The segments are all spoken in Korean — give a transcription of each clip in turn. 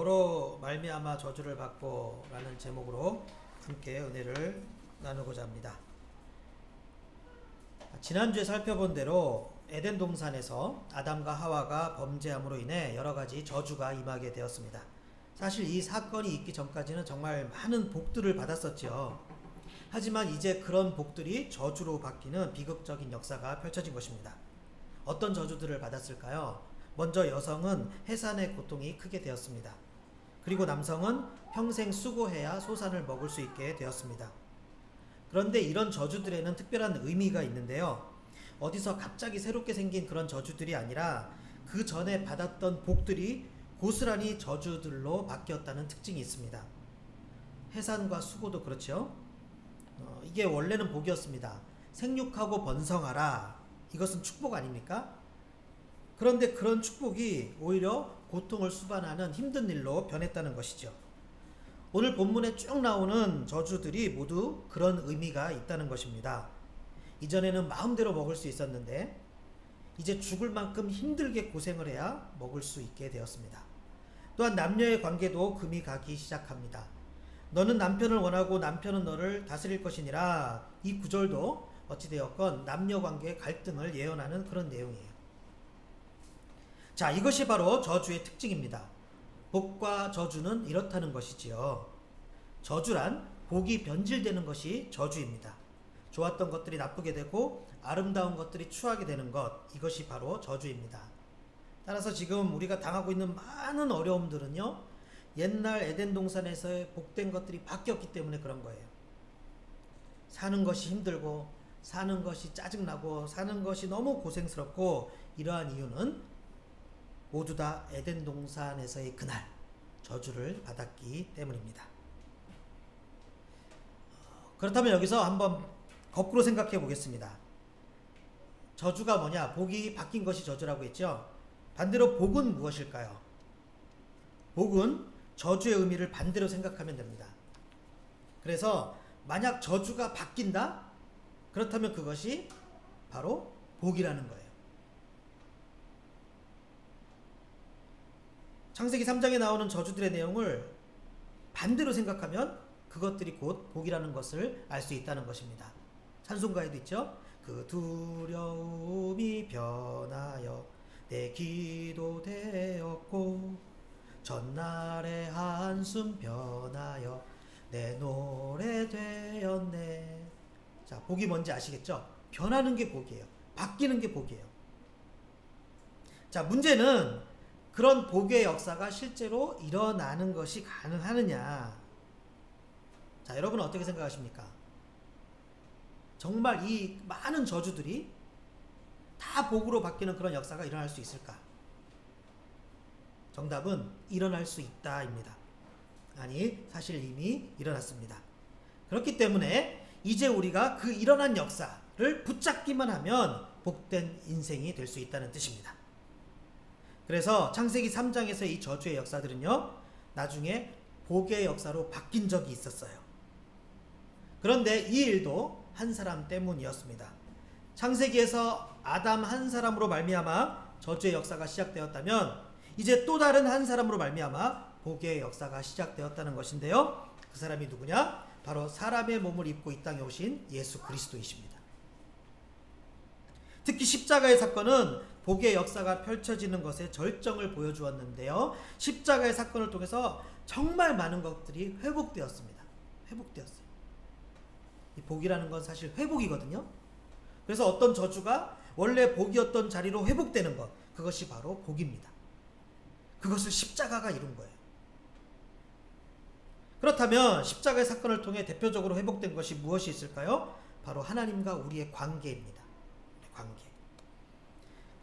너로 말미암아 저주를 받고 라는 제목으로 함께 은혜를 나누고자 합니다. 지난주에 살펴본 대로 에덴 동산에서 아담과 하와가 범죄함으로 인해 여러가지 저주가 임하게 되었습니다. 사실 이 사건이 있기 전까지는 정말 많은 복들을 받았었죠. 하지만 이제 그런 복들이 저주로 바뀌는 비극적인 역사가 펼쳐진 것입니다. 어떤 저주들을 받았을까요? 먼저 여성은 해산의 고통이 크게 되었습니다. 그리고 남성은 평생 수고해야 소산을 먹을 수 있게 되었습니다. 그런데 이런 저주들에는 특별한 의미가 있는데요. 어디서 갑자기 새롭게 생긴 그런 저주들이 아니라 그 전에 받았던 복들이 고스란히 저주들로 바뀌었다는 특징이 있습니다. 해산과 수고도 그렇죠. 이게 원래는 복이었습니다. 생육하고 번성하라. 이것은 축복 아닙니까? 그런데 그런 축복이 오히려 고통을 수반하는 힘든 일로 변했다는 것이죠. 오늘 본문에 쭉 나오는 저주들이 모두 그런 의미가 있다는 것입니다. 이전에는 마음대로 먹을 수 있었는데 이제 죽을 만큼 힘들게 고생을 해야 먹을 수 있게 되었습니다. 또한 남녀의 관계도 금이 가기 시작합니다. 너는 남편을 원하고 남편은 너를 다스릴 것이니라. 이 구절도 어찌되었건 남녀 관계의 갈등을 예언하는 그런 내용이에요. 자, 이것이 바로 저주의 특징입니다. 복과 저주는 이렇다는 것이지요. 저주란 복이 변질되는 것이 저주입니다. 좋았던 것들이 나쁘게 되고 아름다운 것들이 추하게 되는 것, 이것이 바로 저주입니다. 따라서 지금 우리가 당하고 있는 많은 어려움들은요, 옛날 에덴 동산에서의 복된 것들이 바뀌었기 때문에 그런 거예요. 사는 것이 힘들고 사는 것이 짜증나고 사는 것이 너무 고생스럽고, 이러한 이유는 모두 다 에덴 동산에서의 그날 저주를 받았기 때문입니다. 그렇다면 여기서 한번 거꾸로 생각해 보겠습니다. 저주가 뭐냐? 복이 바뀐 것이 저주라고 했죠. 반대로 복은 무엇일까요? 복은 저주의 의미를 반대로 생각하면 됩니다. 그래서 만약 저주가 바뀐다? 그렇다면 그것이 바로 복이라는 거예요. 창세기 3장에 나오는 저주들의 내용을 반대로 생각하면 그것들이 곧 복이라는 것을 알 수 있다는 것입니다. 찬송가에도 있죠. 그 두려움이 변하여 내 기도 되었고 전날의 한숨 변하여 내 노래 되었네. 자, 복이 뭔지 아시겠죠? 변하는 게 복이에요. 바뀌는 게 복이에요. 자, 문제는 그런 복의 역사가 실제로 일어나는 것이 가능하느냐. 자, 여러분은 어떻게 생각하십니까? 정말 이 많은 저주들이 다 복으로 바뀌는 그런 역사가 일어날 수 있을까? 정답은 일어날 수 있다입니다. 아니, 사실 이미 일어났습니다. 그렇기 때문에 이제 우리가 그 일어난 역사를 붙잡기만 하면 복된 인생이 될 수 있다는 뜻입니다. 그래서 창세기 3장에서 이 저주의 역사들은요, 나중에 복의 역사로 바뀐 적이 있었어요. 그런데 이 일도 한 사람 때문이었습니다. 창세기에서 아담 한 사람으로 말미암아 저주의 역사가 시작되었다면 이제 또 다른 한 사람으로 말미암아 복의 역사가 시작되었다는 것인데요. 그 사람이 누구냐? 바로 사람의 몸을 입고 이 땅에 오신 예수 그리스도이십니다. 특히 십자가의 사건은 복의 역사가 펼쳐지는 것의 절정을 보여주었는데요. 십자가의 사건을 통해서 정말 많은 것들이 회복되었습니다. 회복되었어요. 이 복이라는 건 사실 회복이거든요. 그래서 어떤 저주가 원래 복이었던 자리로 회복되는 것, 그것이 바로 복입니다. 그것을 십자가가 이룬 거예요. 그렇다면 십자가의 사건을 통해 대표적으로 회복된 것이 무엇이 있을까요? 바로 하나님과 우리의 관계입니다. 관계.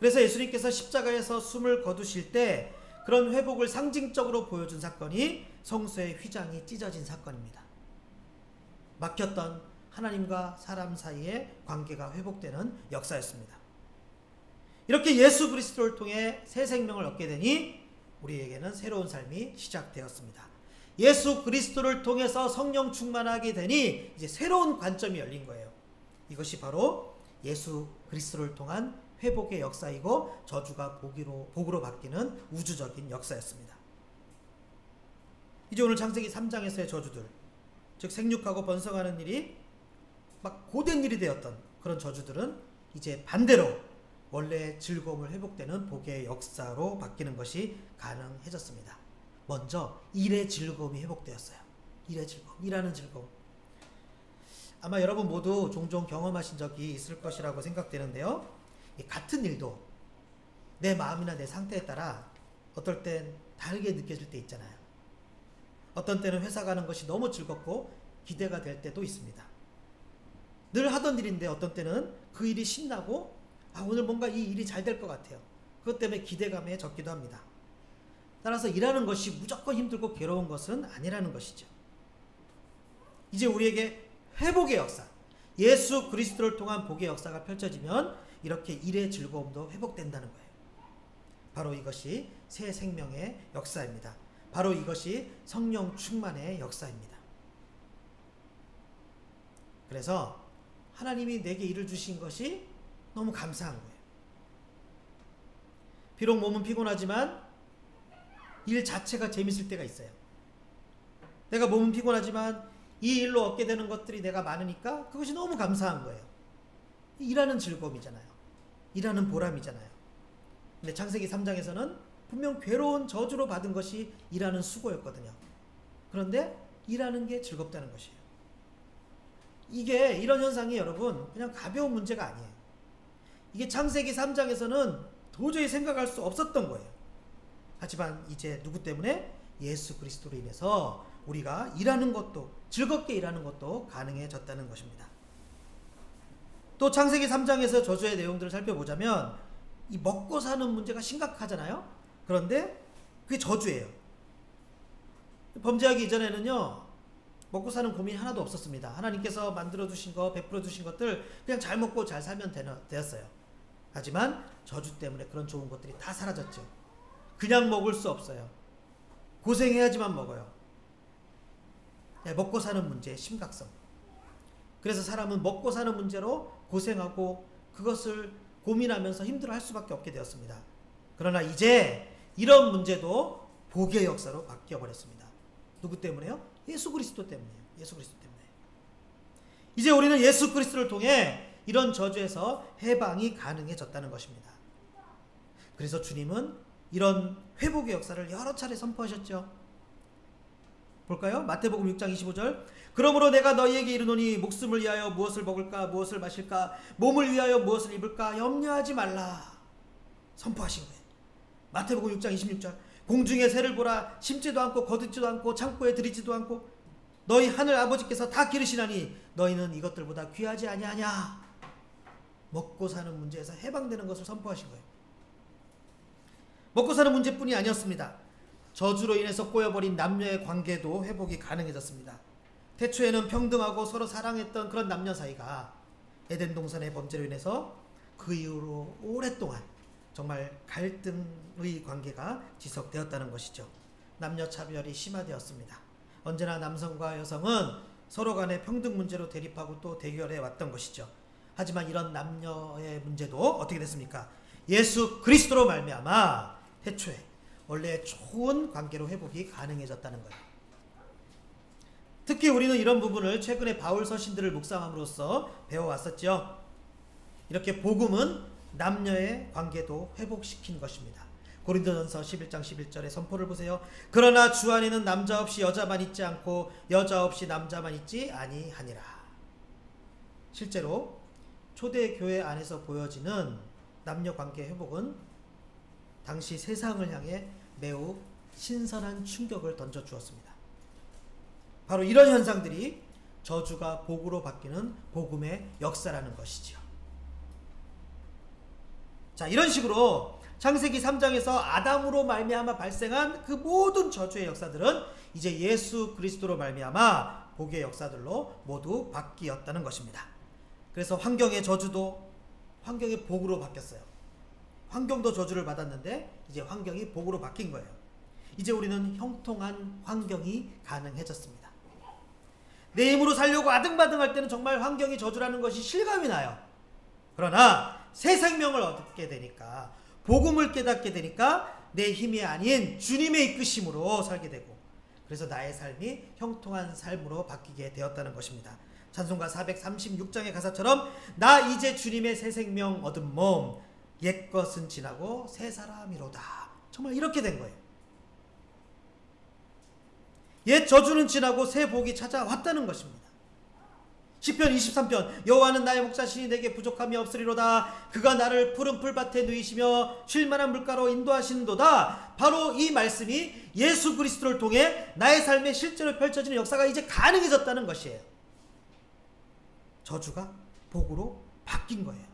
그래서 예수님께서 십자가에서 숨을 거두실 때 그런 회복을 상징적으로 보여준 사건이 성소의 휘장이 찢어진 사건입니다. 막혔던 하나님과 사람 사이의 관계가 회복되는 역사였습니다. 이렇게 예수 그리스도를 통해 새 생명을 얻게 되니 우리에게는 새로운 삶이 시작되었습니다. 예수 그리스도를 통해서 성령 충만하게 되니 이제 새로운 관점이 열린 거예요. 이것이 바로 예수 그리스도를 통한 회복의 역사이고 저주가 복으로 바뀌는 우주적인 역사였습니다. 이제 오늘 창세기 3장에서의 저주들, 즉 생육하고 번성하는 일이 막 고된 일이 되었던 그런 저주들은 이제 반대로 원래의 즐거움을 회복되는 복의 역사로 바뀌는 것이 가능해졌습니다. 먼저 일의 즐거움이 회복되었어요. 일의 즐거움, 일하는 즐거움. 아마 여러분 모두 종종 경험하신 적이 있을 것이라고 생각되는데요. 같은 일도 내 마음이나 내 상태에 따라 어떨 땐 다르게 느껴질 때 있잖아요. 어떤 때는 회사 가는 것이 너무 즐겁고 기대가 될 때도 있습니다. 늘 하던 일인데 어떤 때는 그 일이 신나고 오늘 뭔가 이 일이 잘 될 것 같아요. 그것 때문에 기대감에 젖기도 합니다. 따라서 일하는 것이 무조건 힘들고 괴로운 것은 아니라는 것이죠. 이제 우리에게 회복의 역사, 예수 그리스도를 통한 복의 역사가 펼쳐지면 이렇게 일의 즐거움도 회복된다는 거예요. 바로 이것이 새 생명의 역사입니다. 바로 이것이 성령 충만의 역사입니다. 그래서 하나님이 내게 일을 주신 것이 너무 감사한 거예요. 비록 몸은 피곤하지만 일 자체가 재밌을 때가 있어요. 내가 몸은 피곤하지만 이 일로 얻게 되는 것들이 내가 많으니까 그것이 너무 감사한 거예요. 일하는 즐거움이잖아요. 일하는 보람이잖아요. 근데 창세기 3장에서는 분명 괴로운 저주로 받은 것이 일하는 수고였거든요. 그런데 일하는 게 즐겁다는 것이에요. 이런 현상이 여러분 그냥 가벼운 문제가 아니에요. 이게 창세기 3장에서는 도저히 생각할 수 없었던 거예요. 하지만 이제 누구 때문에? 예수 그리스도로 인해서 우리가 일하는 것도, 즐겁게 일하는 것도 가능해졌다는 것입니다. 또 창세기 3장에서 저주의 내용들을 살펴보자면 이 먹고 사는 문제가 심각하잖아요. 그런데 그게 저주예요. 범죄하기 이전에는요, 먹고 사는 고민이 하나도 없었습니다. 하나님께서 만들어 주신 것, 베풀어 주신 것들 그냥 잘 먹고 잘 살면 되었어요. 하지만 저주 때문에 그런 좋은 것들이 다 사라졌죠. 그냥 먹을 수 없어요. 고생해야지만 먹어요. 먹고 사는 문제의 심각성. 그래서 사람은 먹고 사는 문제로 고생하고 그것을 고민하면서 힘들어할 수밖에 없게 되었습니다. 그러나 이제 이런 문제도 복의 역사로 바뀌어버렸습니다. 누구 때문에요? 예수 그리스도 때문이에요. 예수 그리스도 때문에. 이제 우리는 예수 그리스도를 통해 이런 저주에서 해방이 가능해졌다는 것입니다. 그래서 주님은 이런 회복의 역사를 여러 차례 선포하셨죠. 볼까요? 마태복음 6장 25절. 그러므로 내가 너희에게 이르노니 목숨을 위하여 무엇을 먹을까 무엇을 마실까 몸을 위하여 무엇을 입을까 염려하지 말라 선포하신 거예요. 마태복음 6장 26절. 공중의 새를 보라. 심지도 않고 거두지도 않고 창고에 들이지도 않고 너희 하늘 아버지께서 다 기르시나니 너희는 이것들보다 귀하지 아니하냐. 먹고 사는 문제에서 해방되는 것을 선포하신 거예요. 먹고 사는 문제뿐이 아니었습니다. 저주로 인해서 꼬여버린 남녀의 관계도 회복이 가능해졌습니다. 태초에는 평등하고 서로 사랑했던 그런 남녀 사이가 에덴 동산의 범죄로 인해서 그 이후로 오랫동안 정말 갈등의 관계가 지속되었다는 것이죠. 남녀 차별이 심화되었습니다. 언제나 남성과 여성은 서로 간의 평등 문제로 대립하고 또 대결해 왔던 것이죠. 하지만 이런 남녀의 문제도 어떻게 됐습니까? 예수 그리스도로 말미암아 태초에 원래 좋은 관계로 회복이 가능해졌다는 거예요. 특히 우리는 이런 부분을 최근에 바울 서신들을 묵상함으로써 배워왔었죠. 이렇게 복음은 남녀의 관계도 회복시킨 것입니다. 고린도전서 11장 11절의 선포를 보세요. 그러나 주 안에는 남자 없이 여자만 있지 않고 여자 없이 남자만 있지 아니하니라. 실제로 초대교회 안에서 보여지는 남녀관계 회복은 당시 세상을 향해 매우 신선한 충격을 던져주었습니다. 바로 이런 현상들이 저주가 복으로 바뀌는 복음의 역사라는 것이죠. 자, 이런 식으로 창세기 3장에서 아담으로 말미암아 발생한 그 모든 저주의 역사들은 이제 예수 그리스도로 말미암아 복의 역사들로 모두 바뀌었다는 것입니다. 그래서 환경의 저주도 환경의 복으로 바뀌었어요. 환경도 저주를 받았는데 이제 환경이 복으로 바뀐 거예요. 이제 우리는 형통한 환경이 가능해졌습니다. 내 힘으로 살려고 아등바등할 때는 정말 환경이 저주라는 것이 실감이 나요. 그러나 새 생명을 얻게 되니까, 복음을 깨닫게 되니까 내 힘이 아닌 주님의 이끄심으로 살게 되고, 그래서 나의 삶이 형통한 삶으로 바뀌게 되었다는 것입니다. 찬송가 436장의 가사처럼 나 이제 주님의 새 생명 얻은 몸 옛것은 지나고 새 사람이로다. 정말 이렇게 된 거예요. 옛 저주는 지나고 새 복이 찾아왔다는 것입니다. 시편 23편 여호와는 나의 목자시니 내게 부족함이 없으리로다. 그가 나를 푸른 풀밭에 누이시며 쉴만한 물가로 인도하시는도다. 바로 이 말씀이 예수 그리스도를 통해 나의 삶에 실제로 펼쳐지는 역사가 이제 가능해졌다는 것이에요. 저주가 복으로 바뀐 거예요.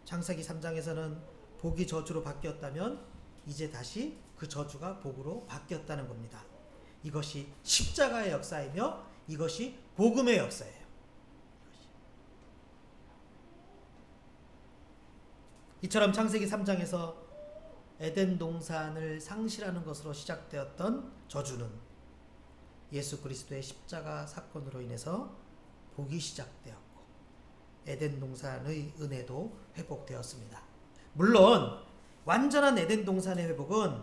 창세기 3장에서는 복이 저주로 바뀌었다면 이제 다시 그 저주가 복으로 바뀌었다는 겁니다. 이것이 십자가의 역사이며 이것이 복음의 역사예요. 이처럼 창세기 3장에서 에덴 동산을 상실하는 것으로 시작되었던 저주는 예수 그리스도의 십자가 사건으로 인해서 복이 시작되었고 에덴 동산의 은혜도 회복되었습니다. 물론 완전한 에덴 동산의 회복은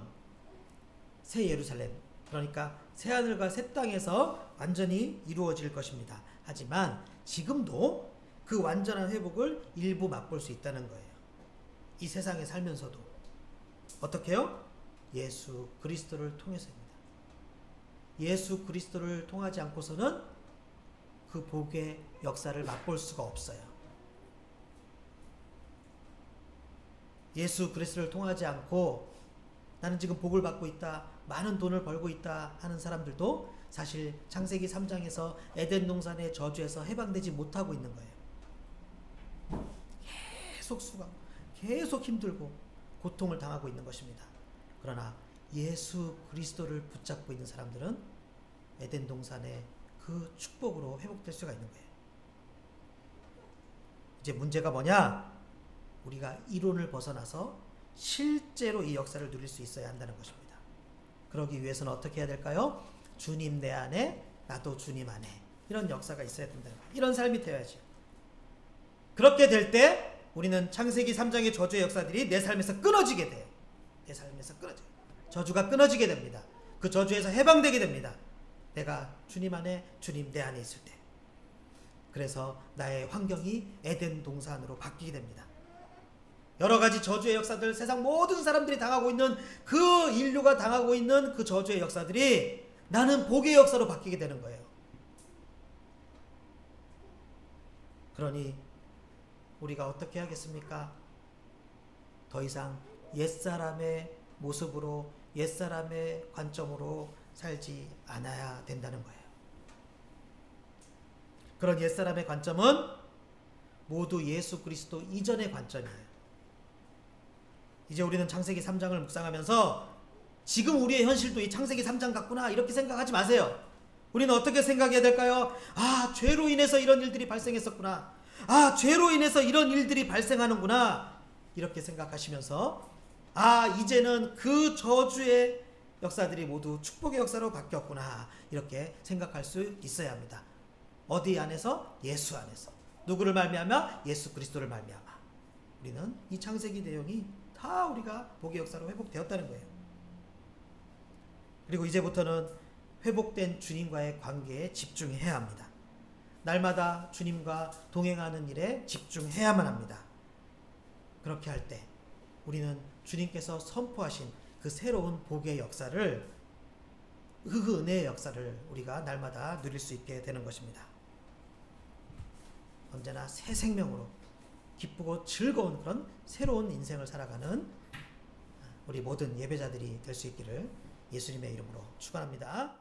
새 예루살렘, 그러니까 새하늘과 새 땅에서 완전히 이루어질 것입니다. 하지만 지금도 그 완전한 회복을 일부 맛볼 수 있다는 거예요. 이 세상에 살면서도. 어떻게요? 예수 그리스도를 통해서입니다. 예수 그리스도를 통하지 않고서는 그 복의 역사를 맛볼 수가 없어요. 예수 그리스도를 통하지 않고 나는 지금 복을 받고 있다, 많은 돈을 벌고 있다 하는 사람들도 사실 창세기 3장에서 에덴 동산의 저주에서 해방되지 못하고 있는 거예요. 계속 수고하고 계속 힘들고 고통을 당하고 있는 것입니다. 그러나 예수 그리스도를 붙잡고 있는 사람들은 에덴 동산의 그 축복으로 회복될 수가 있는 거예요. 이제 문제가 뭐냐? 우리가 이론을 벗어나서 실제로 이 역사를 누릴 수 있어야 한다는 것입니다. 그러기 위해서는 어떻게 해야 될까요? 주님 내 안에, 나도 주님 안에. 이런 역사가 있어야 된다는 거예요. 이런 삶이 되어야죠. 그렇게 될 때 우리는 창세기 3장의 저주의 역사들이 내 삶에서 끊어지게 돼요. 내 삶에서 끊어져요. 저주가 끊어지게 됩니다. 그 저주에서 해방되게 됩니다. 내가 주님 안에, 주님 내 안에 있을 때. 그래서 나의 환경이 에덴 동산으로 바뀌게 됩니다. 여러 가지 저주의 역사들, 세상 모든 사람들이 당하고 있는 그 인류가 당하고 있는 그 저주의 역사들이 나는 복의 역사로 바뀌게 되는 거예요. 그러니 우리가 어떻게 하겠습니까? 더 이상 옛사람의 모습으로, 옛사람의 관점으로 살지 않아야 된다는 거예요. 그런 옛사람의 관점은 모두 예수 그리스도 이전의 관점이에요. 이제 우리는 창세기 3장을 묵상하면서 지금 우리의 현실도 이 창세기 3장 같구나 이렇게 생각하지 마세요. 우리는 어떻게 생각해야 될까요? 아, 죄로 인해서 이런 일들이 발생했었구나. 아, 죄로 인해서 이런 일들이 발생하는구나. 이렇게 생각하시면서 아, 이제는 그 저주의 역사들이 모두 축복의 역사로 바뀌었구나. 이렇게 생각할 수 있어야 합니다. 어디 안에서? 예수 안에서. 누구를 말미암아? 예수 그리스도를 말미암아. 우리는 이 창세기 내용이 다 우리가 복의 역사로 회복되었다는 거예요. 그리고 이제부터는 회복된 주님과의 관계에 집중해야 합니다. 날마다 주님과 동행하는 일에 집중해야만 합니다. 그렇게 할 때 우리는 주님께서 선포하신 그 새로운 복의 역사를, 그 은혜의 역사를 우리가 날마다 누릴 수 있게 되는 것입니다. 언제나 새 생명으로 기쁘고 즐거운 그런 새로운 인생을 살아가는 우리 모든 예배자들이 될 수 있기를 예수님의 이름으로 축원합니다.